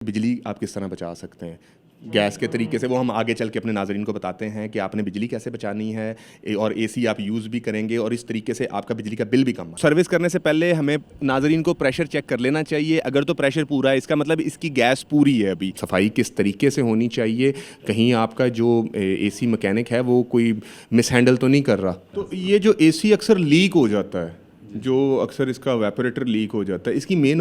बिजली आप किस तरह बचा सकते हैं गैस के तरीके से, वो हम आगे चल के अपने नाज़रीन को बताते हैं कि आपने बिजली कैसे बचानी है और एसी आप यूज़ भी करेंगे और इस तरीके से आपका बिजली का बिल भी कम। सर्विस करने से पहले हमें नाज़रीन को प्रेशर चेक कर लेना चाहिए। अगर तो प्रेशर पूरा है इसका मतलब इसकी गैस पूरी है। अभी सफाई किस तरीके से होनी चाहिए, कहीं आपका जो एसी मैकेनिक है वो कोई मिसहैंडल तो नहीं कर रहा। तो ये जो एसी अक्सर लीक हो जाता है, जो अक्सर इसका वेपोरेटर लीक हो जाता है, इसकी मेन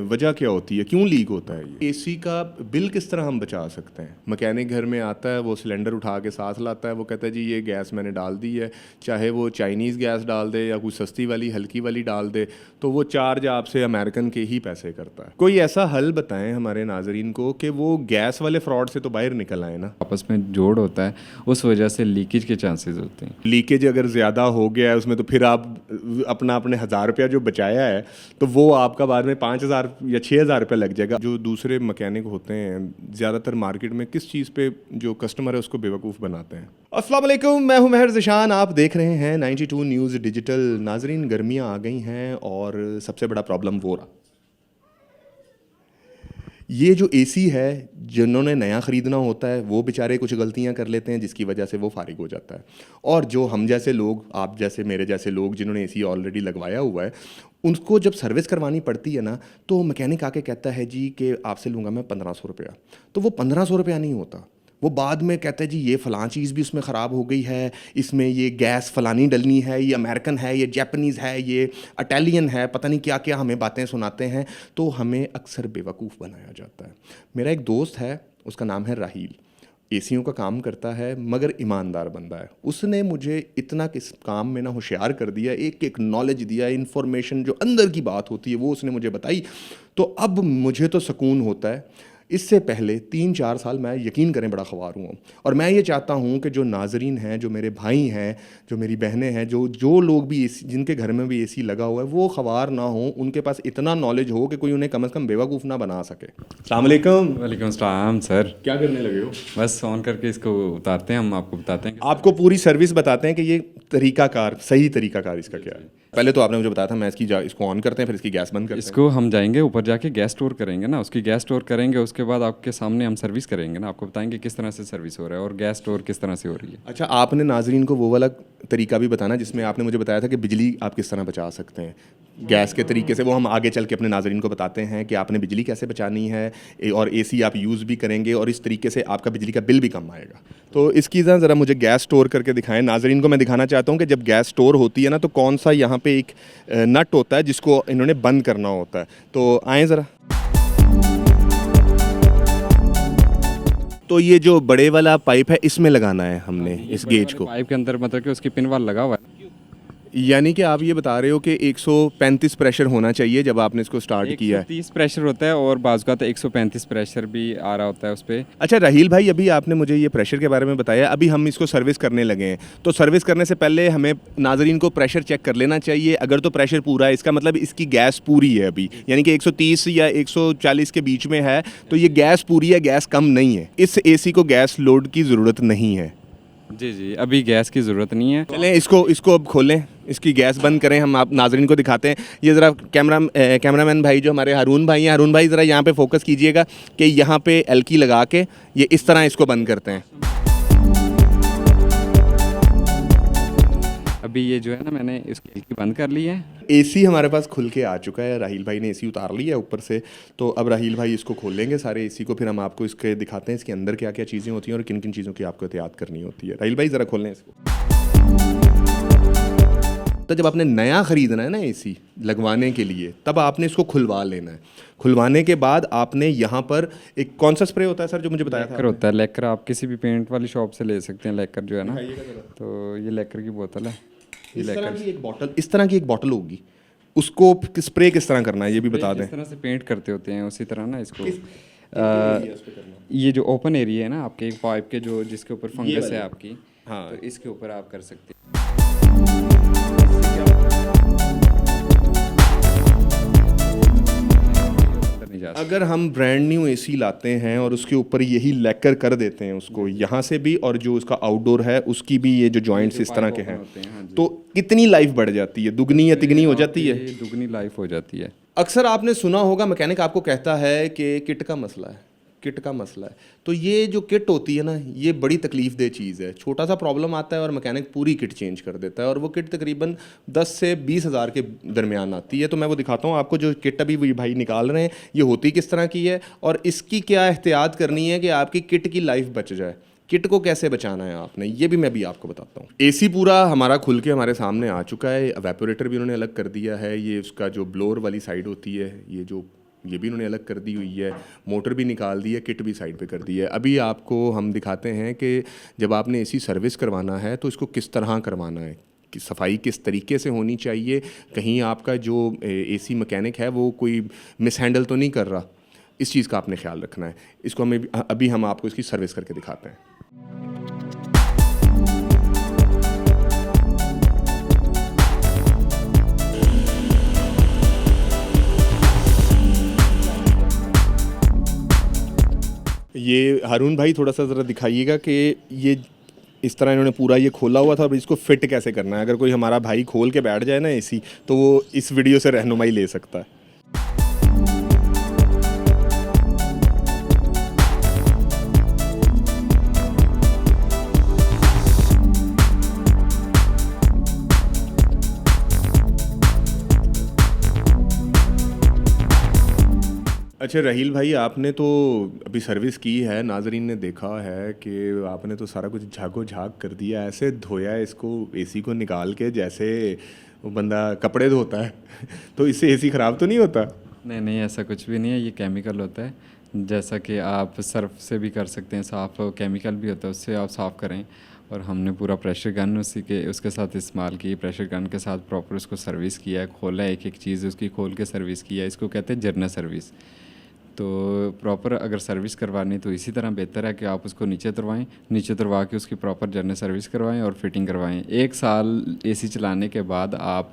वजह क्या होती है, क्यों लीक होता है? ये एसी का बिल किस तरह हम बचा सकते हैं? मैकेनिक घर में आता है, वो सिलेंडर उठा के साथ लाता है, वो कहता है जी ये गैस मैंने डाल दी है, चाहे वो चाइनीज़ गैस डाल दे या कोई सस्ती वाली हल्की वाली डाल दे, तो वो चार्ज आपसे अमेरिकन के ही पैसे करता है। कोई ऐसा हल बताएं हमारे नाजरीन को कि वो गैस वाले फ्रॉड से तो बाहर निकल आए ना। आपस में जोड़ होता है, उस वजह से लीकेज के चांसेस होते हैं। लीकेज अगर ज़्यादा हो गया है उसमें, तो फिर आप अपने 1000 रुपया जो बचाया है तो वो आपका बाद में 5000 या 6000 रुपया लग जाएगा। जो दूसरे मैकेनिक होते हैं ज़्यादातर मार्केट में किस चीज़ पे जो कस्टमर है उसको बेवकूफ़ बनाते हैं। अस्सलाम वालेकुम, मैं हूं महर ज़िशान, आप देख रहे हैं 92 न्यूज़ डिजिटल। नाजरीन, गर्मियां आ गई हैं और सबसे बड़ा प्रॉब्लम वो रहा, ये जो एसी है जिन्होंने नया ख़रीदना होता है वो बेचारे कुछ गलतियां कर लेते हैं जिसकी वजह से वो फारिग हो जाता है। और जो हम जैसे लोग, आप जैसे मेरे जैसे लोग जिन्होंने एसी ऑलरेडी लगवाया हुआ है, उनको जब सर्विस करवानी पड़ती है ना, तो मैकेनिक आके कहता है जी कि आपसे लूँगा मैं 1500 रुपया। तो वो 1500 रुपया नहीं होता, वो बाद में कहता है जी ये फ़लाँ चीज़ भी उसमें ख़राब हो गई है, इसमें ये गैस फ़लानी डलनी है, ये अमेरिकन है, ये जापानीज़ है, ये इटालियन है, पता नहीं क्या क्या हमें बातें सुनाते हैं। तो हमें अक्सर बेवकूफ़ बनाया जाता है। मेरा एक दोस्त है, उसका नाम है राहील, एसीओं का काम करता है मगर ईमानदार बंदा है। उसने मुझे इतना किस काम में ना होशियार कर दिया, एक एक नॉलेज दिया, इन्फॉर्मेशन जो अंदर की बात होती है वो उसने मुझे बताई। तो अब मुझे तो सुकून होता है। इससे पहले 3-4 साल मैं, यकीन करें, बड़ा ख्वार हुआ। और मैं ये चाहता हूँ कि जो नाजरीन हैं, जो मेरे भाई हैं, जो मेरी बहनें हैं, जो लोग भी एसी, जिनके घर में भी एसी लगा हुआ है, वो ख्वार ना हो, उनके पास इतना नॉलेज हो कि कोई उन्हें कम से कम बेवकूफ़ ना बना सके। अस्सलाम वालेकुम। वालेकुम सलाम सर। क्या करने लगे हो? बस ऑन करके इसको उतारते हैं, हम आपको बताते हैं। आपको पूरी सर्विस बताते हैं कि ये तरीकाकार, सही तरीकाकार इसका क्या है। पहले तो आपने मुझे बताया था मैं इसको ऑन करते हैं, फिर इसकी गैस बंद करते हैं। इसको हम जाएंगे ऊपर जाके गैस स्टोर करेंगे ना, उसकी गैस स्टोर करेंगे, उसके बाद आपके सामने हम सर्विस करेंगे ना, आपको बताएंगे किस तरह से सर्विस हो रहा है और गैस स्टोर किस तरह से हो रही है। अच्छा, आपने नाजरीन को वो वाला तरीका भी बताना जिसमें आपने मुझे बताया था कि बिजली आप किस तरह बचा सकते हैं गैस के तरीके से, वो हम आगे चल के अपने नाजरीन को बताते हैं कि आपने बिजली कैसे बचानी है और एसी आप यूज़ भी करेंगे और इस तरीके से आपका बिजली का बिल भी कम आएगा। तो इसकी ज़रा मुझे गैस स्टोर करके दिखाएं। नाजरीन को मैं दिखाना चाहता हूँ कि जब गैस स्टोर होती है ना, तो कौन सा यहाँ पे एक नट होता है जिसको इन्होंने बंद करना होता है। तो आएँ ज़रा। तो ये जो बड़े वाला पाइप है इसमें लगाना है हमने इस गेज को। पाइप के अंदर मतलब कि उसकी पिन वाल लगा हुआ है। यानी कि आप ये बता रहे हो कि 135 प्रेशर होना चाहिए जब आपने इसको स्टार्ट किया है। 130 प्रेशर होता है और बाज़ का तो 135 प्रेशर भी आ रहा होता है उस पर। अच्छा राहील भाई, अभी आपने मुझे ये प्रेशर के बारे में बताया, अभी हम इसको सर्विस करने लगे हैं। तो सर्विस करने से पहले हमें नाजरीन को प्रेशर चेक कर लेना चाहिए। अगर तो प्रेशर पूरा है इसका मतलब इसकी गैस पूरी है अभी, यानी कि 130 या 140 के बीच में है, तो ये गैस पूरी है, गैस कम नहीं है। इस एसी को गैस लोड की ज़रूरत नहीं है। जी जी, अभी गैस की ज़रूरत नहीं है। चलें इसको अब खोलें, इसकी गैस बंद करें, हम आप नाजरीन को दिखाते हैं। ये ज़रा कैमरामैन भाई जो हमारे हारून भाई हैं, हारून भाई ज़रा यहाँ पे फोकस कीजिएगा कि यहाँ पे एलकी लगा के ये इस तरह इसको बंद करते हैं। अभी ये जो है ना, मैंने इसकी एलकी बंद कर ली है। एसी हमारे पास खुल के आ चुका है, राहील भाई ने एसी उतार लिया है ऊपर से। तो अब राहील भाई इसको खोलेंगे सारे एसी को, फिर हम आपको इसके दिखाते हैं इसके अंदर क्या क्या चीज़ें होती हैं और किन किन चीज़ों की आपको एहतियात करनी होती है। राहील भाई ज़रा खोलें इसको। तो जब आपने नया ख़रीदना है ना एसी लगवाने के लिए, तब आपने इसको खुलवा लेना है। खुलवाने के बाद आपने यहाँ पर एक कौन सा स्प्रे होता है सर जो मुझे बताया था? लेकर होता है, लेकर आप किसी भी पेंट वाली शॉप से ले सकते हैं। लेकर जो है ना, तो ये लेकर की बोतल है। इस तरह की एक बोतल होगी, उसको स्प्रे किस तरह करना है ये भी बता दें। इस तरह से पेंट करते होते हैं उसी तरह ना इसको। ये जो ओपन एरिया है ना आपके, एक पाइप के जो जिसके ऊपर फंगस है आपकी, हाँ, तो इसके ऊपर आप कर सकते हैं। जा सकता। अगर हम ब्रांड न्यू एसी लाते हैं और उसके ऊपर यही लैकर कर देते हैं उसको यहाँ से भी, और जो उसका आउटडोर है उसकी भी ये जो जॉइंट्स इस तरह के हैं, हाँ जी, तो कितनी लाइफ बढ़ जाती है, दुगनी या तिगनी हो जाती है? दुगनी लाइफ हो जाती है। अक्सर आपने सुना होगा मैकेनिक आपको कहता है कि किट का मसला है, किट का मसला है। तो ये जो किट होती है ना, ये बड़ी तकलीफ दह चीज़ है। छोटा सा प्रॉब्लम आता है और मैकेनिक पूरी किट चेंज कर देता है, और वो किट तकरीबन 10 से 20 हज़ार के दरमियान आती है। तो मैं वो दिखाता हूँ आपको, जो किट अभी वही भाई निकाल रहे हैं, ये होती किस तरह की है और इसकी क्या एहतियात करनी है कि आपकी किट की लाइफ बच जाए। किट को कैसे बचाना है आपने, ये भी मैं भी आपको बताता हूँ। एसी पूरा हमारा खुल के हमारे सामने आ चुका है। एवेपोरेटर भी उन्होंने अलग कर दिया है। ये उसका जो ब्लोअर वाली साइड होती है, ये भी उन्होंने अलग कर दी हुई है। मोटर भी निकाल दी है, किट भी साइड पे कर दी है। अभी आपको हम दिखाते हैं कि जब आपने एसी सर्विस करवाना है तो इसको किस तरह करवाना है, कि सफाई किस तरीके से होनी चाहिए। कहीं आपका जो एसी मैकेनिक है वो कोई मिसहैंडल तो नहीं कर रहा, इस चीज़ का आपने ख्याल रखना है। इसको हमें अभी हम आपको इसकी सर्विस करके दिखाते हैं। ये हारून भाई थोड़ा सा ज़रा दिखाइएगा कि ये इस तरह इन्होंने पूरा ये खोला हुआ था, अब इसको फिट कैसे करना है। अगर कोई हमारा भाई खोल के बैठ जाए ना एसी, तो वो इस वीडियो से रहनुमाई ले सकता है। अच्छा रहील भाई, आपने तो अभी सर्विस की है, नाजरीन ने देखा है कि आपने तो सारा कुछ झागो झाग कर दिया, ऐसे धोया है इसको, एसी को निकाल के, जैसे वो बंदा कपड़े धोता है। तो इससे एसी ख़राब तो नहीं होता? नहीं नहीं, ऐसा कुछ भी नहीं है। ये केमिकल होता है, जैसा कि आप सर्फ से भी कर सकते हैं साफ़, केमिकल भी होता है, उससे आप साफ़ करें। और हमने पूरा प्रेशर गन उसके साथ इस्तेमाल की, प्रेशर गन के साथ प्रॉपर उसको सर्विस किया है, खोला है, एक एक चीज़ उसकी खोल के सर्विस किया है। इसको कहते हैं जर्नल सर्विस। तो प्रॉपर अगर सर्विस करवानी तो इसी तरह बेहतर है कि आप उसको नीचे उतरवाएं, नीचे उतरवा के उसकी प्रॉपर जर्नल सर्विस करवाएं और फिटिंग करवाएं। 1 साल एसी चलाने के बाद आप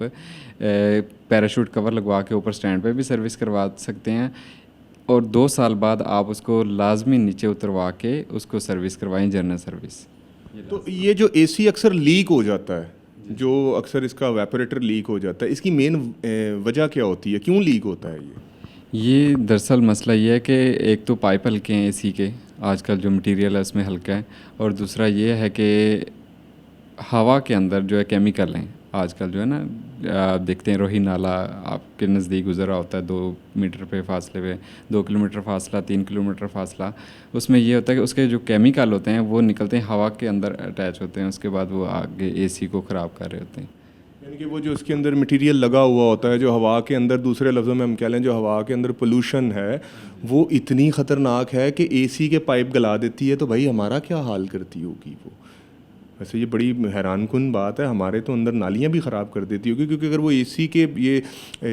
पैराशूट कवर लगवा के ऊपर स्टैंड पे भी सर्विस करवा सकते हैं, और 2 साल बाद आप उसको लाजमी नीचे उतरवा के उसको सर्विस करवाएं, जर्नल सर्विस। तो ये जो एसी अक्सर लीक हो जाता है, जो अक्सर इसका वेपोरेटर लीक हो जाता है, इसकी मेन वजह क्या होती है, क्यों लीक होता है ये दरअसल मसला ये है कि एक तो पाइप हल्के हैं एसी के, आजकल जो मटेरियल है उसमें हल्का है, और दूसरा ये है कि हवा के अंदर जो है केमिकल हैं। आजकल जो है ना, आप देखते हैं रोही नाला आपके नज़दीक गुजरा होता है, 2 मीटर पे फासले पे, 2 किलोमीटर फासला, 3 किलोमीटर फासला। उसमें ये होता है कि उसके जो केमिकल होते हैं वो निकलते हैं, हवा के अंदर अटैच होते हैं, उसके बाद वो आगे एसी को ख़राब कर रहे होते हैं। यानी कि वो जो उसके अंदर मटेरियल लगा हुआ होता है, जो हवा के अंदर, दूसरे लफ्ज़ों में हम कह लें जो हवा के अंदर पोल्यूशन है, वो इतनी ख़तरनाक है कि एसी के पाइप गला देती है। तो भाई हमारा क्या हाल करती होगी वो? वैसे ये बड़ी हैरानकुन बात है, हमारे तो अंदर नालियाँ भी ख़राब कर देती होगी, क्योंकि अगर वो एसी के ये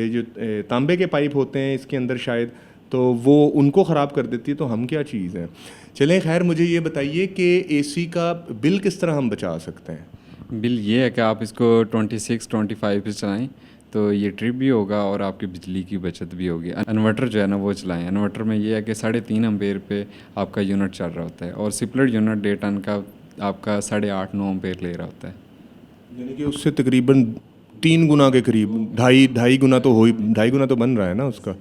जो तांबे के पाइप होते हैं इसके अंदर शायद, तो वो उनको ख़राब कर देती है, तो हम क्या चीज़ हैं। चलें खैर, मुझे ये बताइए कि एसी का बिल किस तरह हम बचा सकते हैं? बिल ये है कि आप इसको 26-25 पे चलाएं तो ये ट्रिप भी होगा और आपकी बिजली की बचत भी होगी। इन्वर्टर जो है ना वो चलाएं। इन्वर्टर में ये है कि 3.5 एम्पेयर पे आपका यूनिट चल रहा होता है, और सिपलेट यूनिट 1.5 टन का आपका 8.5-9 एम्पेयर ले रहा होता है। यानी कि उससे तकरीबन 3 गुना के करीब, ढाई गुना तो हो ही, 2.5 गुना तो बन रहा है ना उसका।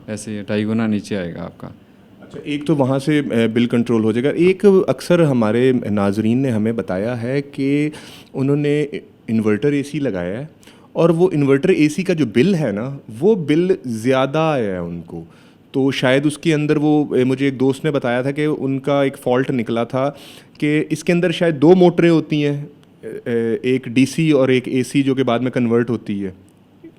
ऐसे ही 2.5 गुना नीचे आएगा आपका। अच्छा, एक तो वहाँ से बिल कंट्रोल हो जाएगा। एक अक्सर हमारे नाजरीन ने हमें बताया है कि उन्होंने इन्वर्टर एसी लगाया है, और वो इन्वर्टर एसी का जो बिल है ना, वो बिल ज़्यादा आया है उनको। तो शायद उसके अंदर वो, मुझे एक दोस्त ने बताया था कि उनका एक फ़ॉल्ट निकला था कि इसके अंदर शायद 2 मोटरें होती हैं, एक डीसी और एक एसी, जो कि बाद में कन्वर्ट होती है।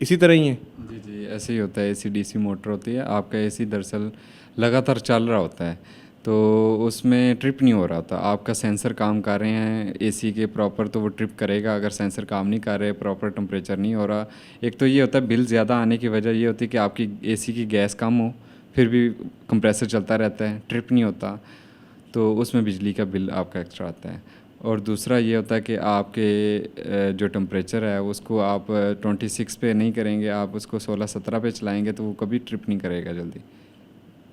इसी तरह ही है? जी जी, ऐसे ही होता है। एसी डीसी मोटर होती है। आपका एसी दरअसल लगातार चल रहा होता है, तो उसमें ट्रिप नहीं हो रहा होता। आपका सेंसर काम कर रहे हैं एसी के प्रॉपर, तो वो ट्रिप करेगा। अगर सेंसर काम नहीं कर रहे, प्रॉपर टेम्परेचर नहीं हो रहा, एक तो ये होता है बिल ज़्यादा आने की वजह ये होती है कि आपकी एसी की गैस कम हो, फिर भी कंप्रेसर चलता रहता है, ट्रिप नहीं होता, तो उसमें बिजली का बिल आपका एक्स्ट्रा आता है। और दूसरा ये होता है कि आपके जो टेम्परेचर है उसको आप 26 पे नहीं करेंगे, आप उसको 16-17 पे चलाएंगे तो वो कभी ट्रिप नहीं करेगा जल्दी।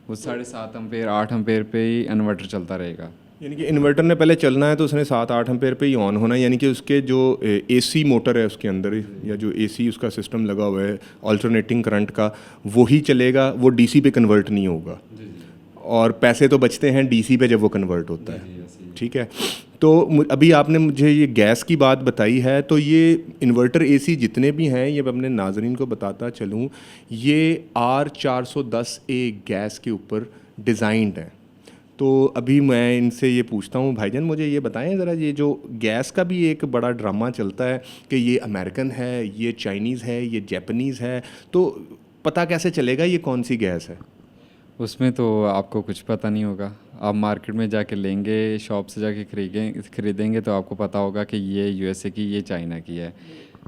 वो 7.5 एम्पेयर 8 एम्पेयर पे ही इन्वर्टर चलता रहेगा। यानी कि इन्वर्टर ने पहले चलना है तो उसने 7-8 एम्पेयर पे ही ऑन होना है, यानी कि उसके जो एसी मोटर है उसके अंदर या जो एसी उसका सिस्टम लगा हुआ है अल्टरनेटिंग करंट का, वो ही चलेगा, वो डीसी पे कन्वर्ट नहीं होगा। और पैसे तो बचते हैं डीसी पे जब वो कन्वर्ट होता है। ठीक है, तो अभी आपने मुझे ये गैस की बात बताई है, तो ये इन्वर्टर एसी जितने भी हैं, ये मैं अपने नाजरीन को बताता चलूँ, ये R410A गैस के ऊपर डिज़ाइंड है। तो अभी मैं इनसे ये पूछता हूँ, भाईजान मुझे ये बताएं ज़रा, ये जो गैस का भी एक बड़ा ड्रामा चलता है कि ये अमेरिकन है, ये चाइनीज़ है, ये जापानीज़ है, तो पता कैसे चलेगा ये कौन सी गैस है? उसमें तो आपको कुछ पता नहीं होगा। आप मार्केट में जाके लेंगे, शॉप से जाके खरीदेंगे तो आपको पता होगा कि ये यूएसए की, ये चाइना की है।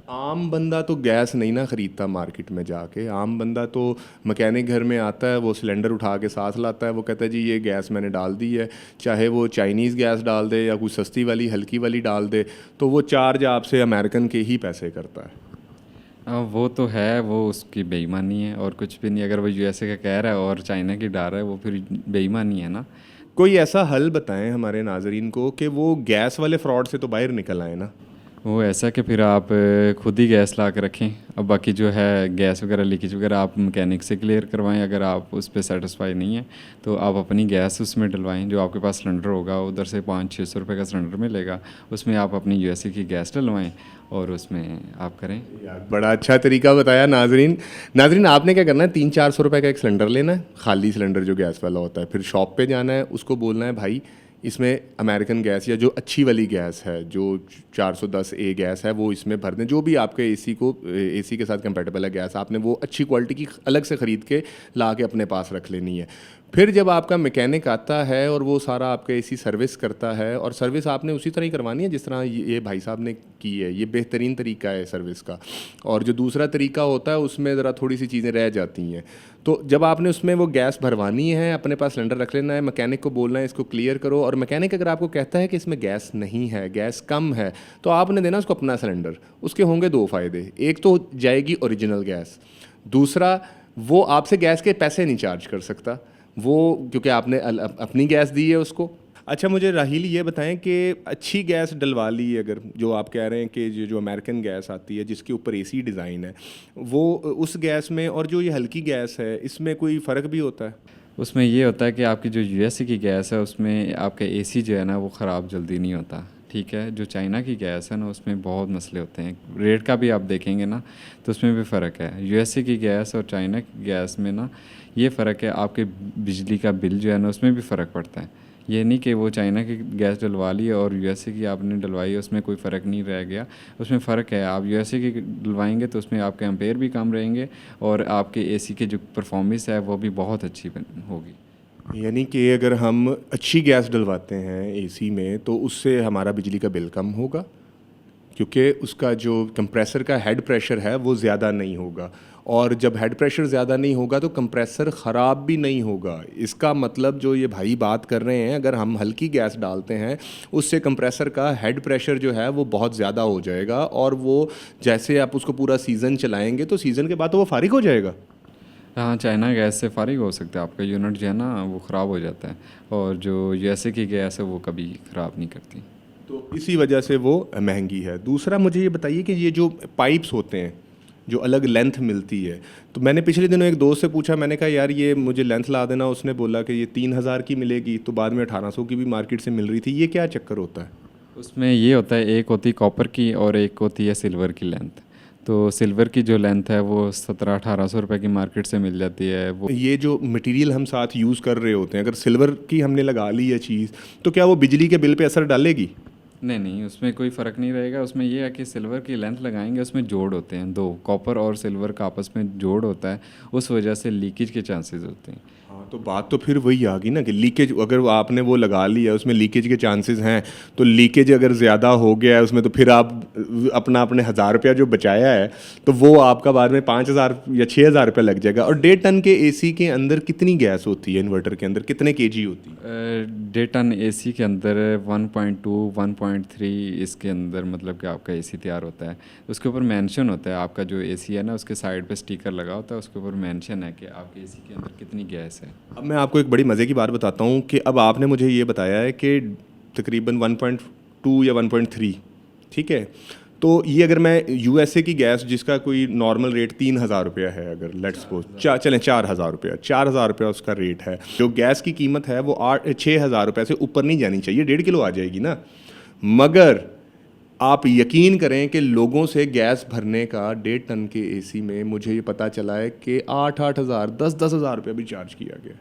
आम बंदा तो गैस नहीं ना ख़रीदता मार्केट में जाके। आम बंदा तो मैकेनिक घर में आता है, वो सिलेंडर उठा के साथ लाता है, वो कहता है जी ये गैस मैंने डाल दी है, चाहे वो चाइनीज़ गैस डाल दे या कोई सस्ती वाली हल्की वाली डाल दे, तो वो चार्ज आपसे अमेरिकन के ही पैसे करता है। वो तो है, वो उसकी बेईमानी है और कुछ भी नहीं। अगर वो यूएसए का कह रहा है और चाइना की डाल रहा है, वो फिर बेईमानी है ना। कोई ऐसा हल बताएं हमारे नाजरीन को कि वो गैस वाले फ्रॉड से तो बाहर निकल आए ना। वो ऐसा कि फिर आप खुद ही गैस ला के रखें। अब बाकी जो है गैस वगैरह लीकेज वगैरह आप मैकेनिक से क्लियर करवाएं। अगर आप उस पर सेटिस्फाई नहीं है तो आप अपनी गैस उसमें डलवाएं। जो आपके पास सिलेंडर होगा उधर से 500-600 रुपये का सिलेंडर मिलेगा, उसमें आप अपनी यूएसए की गैस डलवाएं और उसमें आप करें। यार बड़ा अच्छा तरीका बताया नाजरीन। नाजरीन आपने क्या करना है, 300-400 रुपये का एक सिलेंडर लेना है, खाली सिलेंडर जो गैस वाला होता है, फिर शॉप पे जाना है, उसको बोलना है भाई इसमें अमेरिकन गैस या जो अच्छी वाली गैस है, जो 410A गैस है, वो इसमें भर दें। जो भी आपके एसी के साथ कंपेटेबल है गैस, आपने वो अच्छी क्वालिटी की अलग से ख़रीद के ला के अपने पास रख लेनी है। फिर जब आपका मैकेनिक आता है और वो सारा आपका एसी सर्विस करता है, और सर्विस आपने उसी तरह ही करवानी है जिस तरह ये भाई साहब ने की है, ये बेहतरीन तरीका है सर्विस का। और जो दूसरा तरीका होता है उसमें ज़रा थोड़ी सी चीज़ें रह जाती हैं। तो जब आपने उसमें वो गैस भरवानी है, अपने पास सिलेंडर रख लेना है, मैकेनिक को बोलना है इसको क्लियर करो, और मैकेनिक अगर आपको कहता है कि इसमें गैस नहीं है, गैस कम है, तो आपने देना उसको अपना सिलेंडर। उसके होंगे दो फ़ायदे, एक तो जाएगी ओरिजिनल गैस, दूसरा वो आपसे गैस के पैसे नहीं चार्ज कर सकता वो, क्योंकि आपने अपनी गैस दी है उसको। अच्छा मुझे राहील ये बताएं कि अच्छी गैस डलवा ली अगर, जो आप कह रहे हैं कि जो अमेरिकन गैस आती है जिसके ऊपर एसी डिज़ाइन है, वो उस गैस में और जो ये हल्की गैस है इसमें कोई फ़र्क भी होता है? उसमें ये होता है कि आपकी जो यूएसए की गैस है उसमें आपका एसी जो है ना वो ख़राब जल्दी नहीं होता। ठीक है, जो चाइना की गैस है ना उसमें बहुत मसले होते हैं। रेट का भी आप देखेंगे ना तो उसमें भी फ़र्क है। यूएसए की गैस और चाइना की गैस में ना ये फ़र्क है, आपके बिजली का बिल जो है ना उसमें भी फ़र्क पड़ता है। ये नहीं कि वो चाइना की गैस डलवा ली और यूएसए की आपने डलवाई, उसमें कोई फ़र्क नहीं रह गया। उसमें फ़र्क है, आप यूएसए की डलवाएंगे तो उसमें आपके एम्पेयर भी कम रहेंगे और आपके एसी की जो परफॉर्मेंस है वो भी बहुत अच्छी होगी। यानी कि अगर हम अच्छी गैस डलवाते हैं एसी में तो उससे हमारा बिजली का बिल कम होगा, क्योंकि उसका जो कंप्रेसर का हेड प्रेशर है वो ज़्यादा नहीं होगा, और जब हेड प्रेशर ज़्यादा नहीं होगा तो कंप्रेसर ख़राब भी नहीं होगा। इसका मतलब जो ये भाई बात कर रहे हैं, अगर हम हल्की गैस डालते हैं उससे कंप्रेसर का हेड प्रेशर जो है वो बहुत ज़्यादा हो जाएगा, और वो जैसे आप उसको पूरा सीज़न चलाएँगे तो सीज़न के बाद तो वो फारिग हो जाएगा। हाँ, चाइना गैस से फारिग हो सकता है, आपका यूनिट जो है ना वो ख़राब हो जाता है, और जो यूएसए की गैस है वो कभी ख़राब नहीं करती। तो इसी वजह से वो महंगी है। दूसरा मुझे ये बताइए कि ये जो पाइप्स होते हैं जो अलग लेंथ मिलती है, तो मैंने पिछले दिनों एक दोस्त से पूछा, मैंने कहा यार ये मुझे लेंथ ला देना, उसने बोला कि ये 3000 की मिलेगी, तो बाद में 1800 की भी मार्केट से मिल रही थी। ये क्या चक्कर होता है? उसमें ये होता है, एक होती कॉपर की और एक होती है सिल्वर की लेंथ। तो सिल्वर की जो लेंथ है वो 1700-1800 रुपये की मार्केट से मिल जाती है। वो ये जो मटेरियल हम साथ यूज़ कर रहे होते हैं, अगर सिल्वर की हमने लगा ली है चीज़, तो क्या वो बिजली के बिल पे असर डालेगी? नहीं, उसमें कोई फ़र्क नहीं रहेगा। उसमें ये है कि सिल्वर की लेंथ लगाएंगे, उसमें जोड़ होते हैं, दो कॉपर और सिल्वर का आपस में जोड़ होता है, उस वजह से लीकेज के चांसेस होते हैं। हाँ, तो बात तो फिर वही आ गई ना कि लीकेज, अगर आपने वो लगा लिया उसमें लीकेज के चांसेस हैं, तो लीकेज अगर ज़्यादा हो गया है उसमें, तो फिर आप अपने 1000 रुपया जो बचाया है तो वो आपका बाद में 5000 या 6000 रुपया लग जाएगा। और 1.5 टन के एसी के अंदर कितनी गैस होती है, इन्वर्टर के अंदर कितने केजी होती है? 1.5 टन एसी के अंदर 1.2 1.3 इसके अंदर मतलब कि आपका एसी तैयार होता है। उसके ऊपर मेंशन होता है, आपका जो एसी है ना उसके साइड पे स्टिकर लगा होता है, उसके ऊपर मेंशन है कि आपके एसी के अंदर कितनी गैस से। अब मैं आपको एक बड़ी मज़े की बात बताता हूँ कि अब आपने मुझे ये बताया है कि तकरीबन 1.2 या 1.3, ठीक है, तो ये अगर मैं यूएसए की गैस जिसका कोई नॉर्मल रेट 3,000 रुपया है, अगर लेट्स सपोज चलें 4,000 रुपया, 4,000 रुपया उसका रेट है, जो गैस की कीमत है वो 6,000 रुपये से ऊपर नहीं जानी चाहिए, 1.5 किलो आ जाएगी ना। मगर आप यकीन करें कि लोगों से गैस भरने का 1.5 टन के एसी में मुझे ये पता चला है कि 8-8 हज़ार 10-10 हज़ार रुपया भी चार्ज किया गया,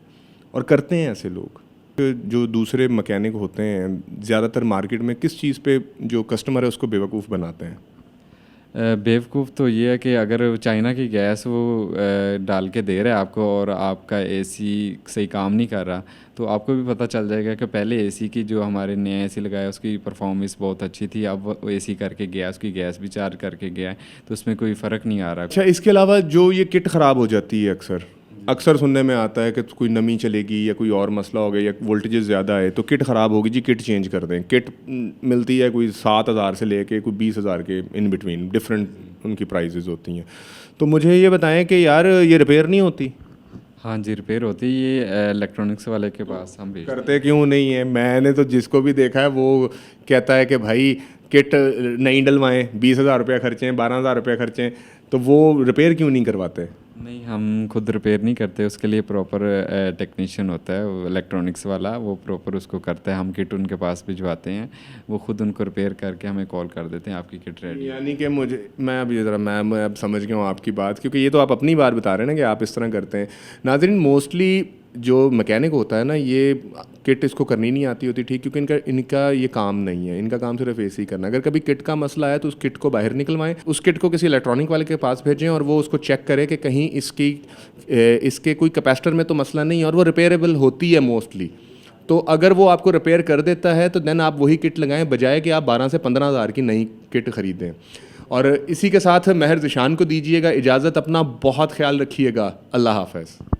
और करते हैं ऐसे लोग। जो दूसरे मैकेनिक होते हैं ज़्यादातर मार्केट में किस चीज़ पे जो कस्टमर है उसको बेवकूफ़ बनाते हैं? बेवकूफ़ तो ये है कि अगर चाइना की गैस वो डाल के दे रहा है आपको और आपका एसी सही काम नहीं कर रहा, तो आपको भी पता चल जाएगा कि पहले एसी की जो हमारे नया एसी लगाया उसकी परफॉर्मेंस बहुत अच्छी थी, अब वो एसी करके गया, उसकी गैस भी चार्ज करके गया है, तो उसमें कोई फ़र्क नहीं आ रहा। अच्छा, इसके अलावा जो ये किट ख़राब हो जाती है अक्सर सुनने में आता है कि कोई नमी चलेगी या कोई और मसला हो गया या वोल्टेजेस ज़्यादा है तो किट ख़राब होगी जी, किट चेंज कर दें। किट मिलती है कोई 7,000 से लेके कोई 20,000 के इन बिटवीन, डिफरेंट उनकी प्राइजेज़ होती हैं। तो मुझे ये बताएं कि यार ये रिपेयर नहीं होती? हाँ जी, रिपेयर होती है, ये इलेक्ट्रॉनिक्स वाले के पास हम भेजते हैं। करते क्यों नहीं है? मैंने तो जिसको भी देखा है वो कहता है कि भाई किट नहीं डलवाएं, 20,000 रुपया खर्चें, 12,000 रुपया खर्चें, तो वो रिपेयर क्यों नहीं करवाते? नहीं, हम खुद रिपेयर नहीं करते, उसके लिए प्रॉपर टेक्नीशियन होता है वो इलेक्ट्रॉनिक्स वाला, वो प्रॉपर उसको करता है। हम किट उनके पास भिजवाते हैं, वो खुद उनको रिपेयर करके हमें कॉल कर देते हैं आपकी किट रेडी। यानी कि मैं अब समझ गया हूँ आपकी बात, क्योंकि ये तो आप अपनी बात बता रहे हैं ना कि आप इस तरह करते हैं। नाज़रीन, मोस्टली जो मैकेनिक होता है ना, ये किट इसको करनी नहीं आती होती, ठीक, क्योंकि इनका ये काम नहीं है, इनका काम सिर्फ ऐसे ही करना। अगर कभी किट का मसला है तो उस किट को बाहर निकलवाएं, उस किट को किसी इलेक्ट्रॉनिक वाले के पास भेजें और वो उसको चेक करे कि कहीं इसके कोई कैपेसिटर में तो मसला नहीं है, और वो रिपेयरेबल होती है मोस्टली। तो अगर वो आपको रिपेयर कर देता है तो देन आप वही किट लगाएं, बजाय कि आप 12 से 15 हज़ार की नई किट ख़रीदें। और इसी के साथ महर ज़िशान को दीजिएगा इजाज़त, अपना बहुत ख्याल रखिएगा। अल्लाह हाफ़िज़।